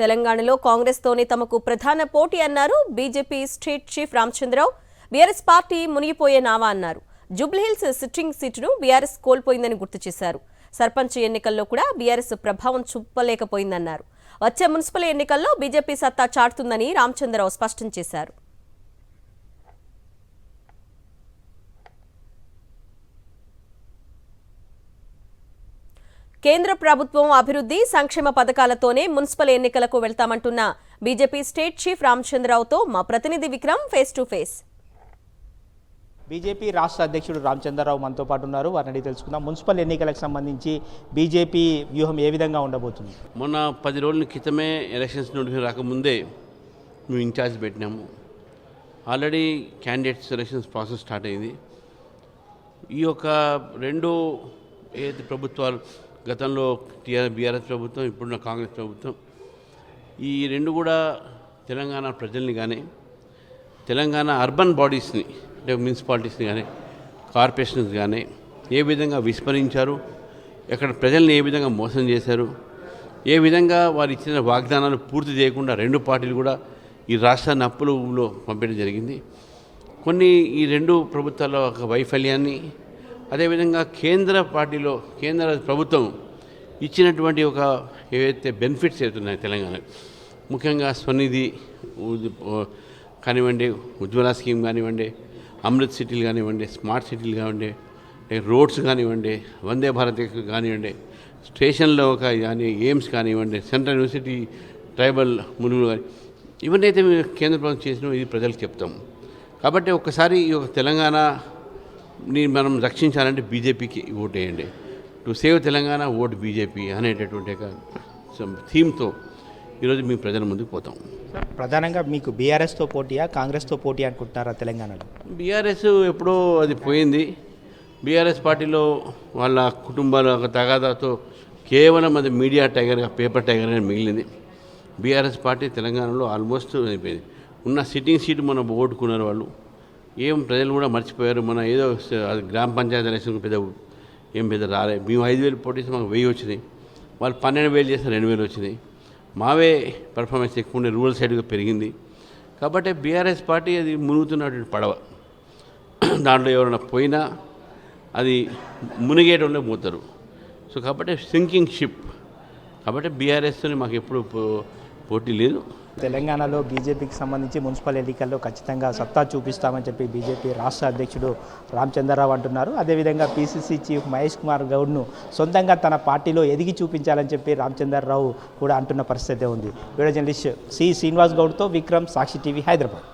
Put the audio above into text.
తెలంగాణలో కాంగ్రెస్తోనే తమకు ప్రధాన పోటీ అన్నారు BJP state chief Ramachandra Rao. BRS party మునిగిపోయే నావా అన్నారు. జూబ్లీహిల్స్ సిట్టింగ్ సీటును బీఆర్ఎస్ కోల్పోయిందని గుర్తు చేశారు. సర్పంచ్ ఎన్నికల్లో కూడా బీఆర్ఎస్ ప్రభావం చూపలేకపోయిందన్నారు. వచ్చే మున్సిపల్ ఎన్నికల్లో బీజేపీ సత్తా చాటుతుందని రామచంద్రరావు స్పష్టం చేశారు. కేంద్ర ప్రభుత్వం అభివృద్ధి సంక్షేమ పథకాలతోనే మున్సిపల్ ఎన్నికలకు వెళ్తామంటున్న బీజేపీ స్టేట్ చీఫ్ రామచంద్రరావుతో మా ప్రతినిధి Vikram face to face. BJP రాష్ట్ర అధ్యక్షుడు రామచంద్రరావు మనతో పాటు ఉన్నారు. వారిని అడిగి తెలుసుకుందాం. మున్సిపల్ ఎన్నికలకు సంబంధించి బీజేపీ వ్యూహం ఏ విధంగా ఉండబోతుంది? మొన్న 10 రోజుల క్రితమే ఎలక్షన్స్ నోటిఫికేషన్ రాకముందే మేము ఇన్ఛార్జ్ పెట్టినాము. Already candidate selections process start అయింది. ఈ యొక్క రెండు ఏదైతే ప్రభుత్వాలు గతంలో బీఆర్ఎస్ ప్రభుత్వం, ఇప్పుడున్న కాంగ్రెస్ ప్రభుత్వం, ఈ రెండు కూడా తెలంగాణ ప్రజల్ని కానీ తెలంగాణ అర్బన్ బాడీస్ని అంటే మున్సిపాలిటీస్ని కానీ కార్పొరేషన్స్ కానీ ఏ విధంగా విస్మరించారు, ఎక్కడ ప్రజల్ని ఏ విధంగా మోసం చేశారు, ఏ విధంగా వారు ఇచ్చిన వాగ్దానాలు పూర్తి చేయకుండా రెండు పార్టీలు కూడా ఈ రాష్ట్రాన్ని అప్పులలో పంపడం జరిగింది. కొన్ని ఈ రెండు ప్రభుత్వాల ఒక వైఫల్యాన్ని, అదేవిధంగా కేంద్ర ప్రభుత్వం ఇచ్చినటువంటి ఒక ఏవైతే బెనిఫిట్స్ అవుతున్నాయి తెలంగాణ, ముఖ్యంగా స్వనిధి కానివ్వండి, ఉజ్వల స్కీమ్ కానివ్వండి, అమృత్ సిటీలు కానివ్వండి, స్మార్ట్ సిటీలు కానివ్వండి, రోడ్స్ కానివ్వండి, వందే భారత్ కానివ్వండి, స్టేషన్లో ఒక కానీ ఎయిమ్స్ కానివ్వండి, సెంట్రల్ యూనివర్సిటీ ట్రైబల్ ములుగులు కానీ, ఇవన్నీ అయితే కేంద్ర ప్రభుత్వం చేసినా ఇది ప్రజలకు చెప్తాం. కాబట్టి ఒక్కసారి ఈ యొక్క తెలంగాణని మనం రక్షించాలంటే బీజేపీకి ఓటు వేయండి. To save Telangana vote BJP అనేటటువంటి థీమ్తో ఈరోజు మేము ప్రజల ముందుకు పోతాం. ప్రధానంగా మీకు బీఆర్ఎస్తో పోటీయా కాంగ్రెస్తో పోటీ అనుకుంటున్నారా తెలంగాణలో? బీఆర్ఎస్ ఎప్పుడో అది పోయింది. బీఆర్ఎస్ పార్టీలో వాళ్ళ కుటుంబాల తగాదాతో కేవలం అది మీడియా టైగర్గా, పేపర్ టైగర్ అని మిగిలింది. బీఆర్ఎస్ పార్టీ తెలంగాణలో ఆల్మోస్ట్ అయిపోయింది. ఉన్న సిట్టింగ్ సీటు మనం ఓటుకున్నారు వాళ్ళు. ఏం ప్రజలు కూడా మర్చిపోయారు. మన ఏదో గ్రామ పంచాయతీ ఎలక్షన్ పెద్ద రాలే. మేము 5,000 పోటీస్ మాకు 1000 వచ్చినాయి. వాళ్ళు 12,000 చేస్తే 2,000 వచ్చినాయి. మావే పర్ఫార్మెన్స్ ఎక్కువ ఉండే, రూరల్ సైడ్గా పెరిగింది. కాబట్టి బీఆర్ఎస్ పార్టీ అది మునుగుతున్నటువంటి పడవ. దాంట్లో ఎవరైనా పోయినా అది మునిగేటోళ్ళే పోతారు. సో కాబట్టి సింకింగ్ షిప్. కాబట్టి బీఆర్ఎస్తోని మాకు ఎప్పుడు పోటీ లేదు. తెలంగాణలో బీజేపీకి సంబంధించి మున్సిపల్ ఎన్నికల్లో ఖచ్చితంగా సత్తా చూపిస్తామని చెప్పి బీజేపీ రాష్ట్ర అధ్యక్షుడు రామచంద్రరావు అంటున్నారు. అదేవిధంగా పీసీసీ చీఫ్ మహేష్ కుమార్ గౌడ్ను సొంతంగా తన పార్టీలో ఎదిగి చూపించాలని చెప్పి రామచంద్రరావు కూడా అంటున్న పరిస్థితి ఉంది. వీడియో జర్నలిస్ట్ సి శ్రీనివాస్ గౌడ్తో విక్రమ్, సాక్షి టీవీ, హైదరాబాద్.